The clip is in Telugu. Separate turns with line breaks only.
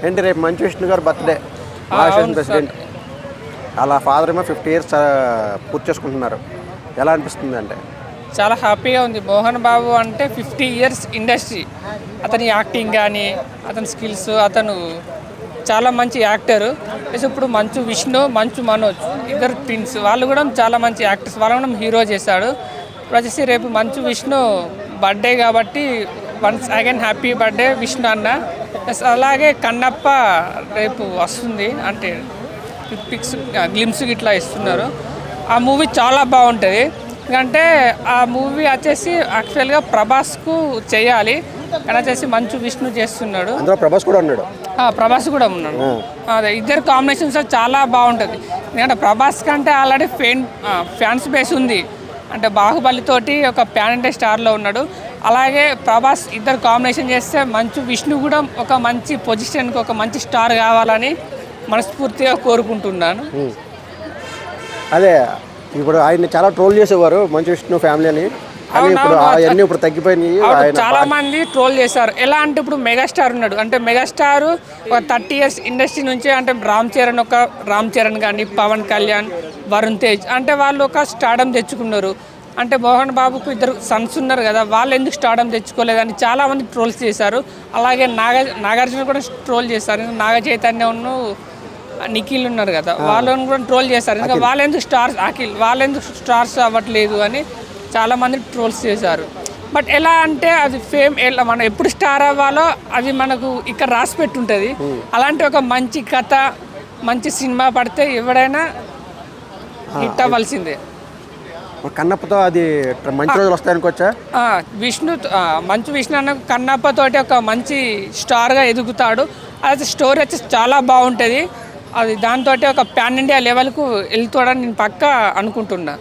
ఏంటి రేపు మంచు విష్ణు గారు బర్త్డే, మహారాష్ట్ర ప్రెసిడెంట్. అలా ఫాదర్ ఏమో 50 years పూర్తి చేసుకుంటున్నారు. ఎలా అనిపిస్తుంది అంటే?
చాలా హ్యాపీగా ఉంది. మోహన్ బాబు అంటే 50 years ఇండస్ట్రీ. అతని యాక్టింగ్ కానీ, అతని స్కిల్స్, అతను చాలా మంచి యాక్టరు. ప్లస్ ఇప్పుడు మంచు విష్ణు, మంచు మనోజ్ ఇద్దరు ట్విన్స్, వాళ్ళు కూడా చాలా మంచి యాక్టర్స్. వాళ్ళు కూడా హీరో చేశాడు. ఇప్పుడు వచ్చేసి రేపు మంచు విష్ణు బర్త్డే కాబట్టి once again happy birthday Vishnu అన్న. ప్లస్ అలాగే కన్నప్ప రేపు వస్తుంది, అంటే పిక్స్ గ్లిమ్స్ ఇట్లా ఇస్తున్నారు. ఆ మూవీ చాలా బాగుంటుంది. ఎందుకంటే ఆ మూవీ వచ్చేసి యాక్చువల్గా ప్రభాస్కు చేయాలి, కానీ వచ్చేసి మంచు విష్ణు చేస్తున్నాడు.
అందులో ప్రభాస్ కూడా ఉన్నాడు.
ప్రభాస్ కూడా ఉన్నాడు. అదే ఇద్దరు కాంబినేషన్స్ చాలా బాగుంటుంది. ఎందుకంటే ప్రభాస్ కంటే ఆల్రెడీ ఫ్యాన్స్ బేస్ ఉంది. అంటే బాహుబలితోటి ఒక ప్యాన్ ఇండియా స్టార్లో ఉన్నాడు. అలాగే ప్రభాస్ ఇద్దరు కాంబినేషన్ చేస్తే మంచు విష్ణు కూడా ఒక మంచి పొజిషన్కి, ఒక మంచి స్టార్ కావాలని మనస్ఫూర్తిగా కోరుకుంటున్నాను.
అదే ఇప్పుడు ఆయన్ని చాలా ట్రోల్ చేసేవారు మంచు విష్ణు ఫ్యామిలీ అని. ఇప్పుడు అవన్నీ ఇప్పుడు తగ్గిపోయినాయి.
చాలా మంది ట్రోల్ చేశారు. ఎలా అంటే ఇప్పుడు మెగాస్టార్ ఉన్నాడు, అంటే మెగాస్టార్ ఒక 30 years ఇండస్ట్రీ నుంచి, అంటే రామ్ చరణ్ కానీ, పవన్ కళ్యాణ్, వరుణ్ తేజ్, అంటే వాళ్ళు ఒక స్టార్డమ్ తెచ్చుకున్నారు. అంటే మోహన్ బాబుకు ఇద్దరు సన్స్ ఉన్నారు కదా, వాళ్ళు ఎందుకు స్టార్డమ్ తెచ్చుకోలేదని చాలామంది ట్రోల్స్ చేశారు. అలాగే నాగార్జున కూడా ట్రోల్ చేశారు. నాగ చైతన్యను, నిఖిల్ ఉన్నారు కదా, వాళ్ళని కూడా ట్రోల్ చేశారు. ఇంకా వాళ్ళెందుకు స్టార్స్ అవ్వట్లేదు అని చాలామంది ట్రోల్స్ చేశారు. బట్ ఎలా అంటే అది ఫేమ్, మనం ఎప్పుడు స్టార్ అవ్వాలో అది మనకు ఇక్కడ రాసి పెట్టుంటుంది. అలాంటి ఒక మంచి కథ, మంచి సినిమా పడితే ఎవడైనా హిట్ అవ్వాల్సిందే.
కన్నప్పతో అది మంచి రోజులు వస్తాయనుకోవచ్చా?
మంచు విష్ణు అన్న కన్నప్పతోటి ఒక మంచి స్టార్గా ఎదుగుతాడు. అది స్టోరీ వచ్చి చాలా బాగుంటుంది. అది దాంతో ఒక పాన్ ఇండియా లెవెల్కు వెళ్తాడని నేను పక్కా అనుకుంటున్నా.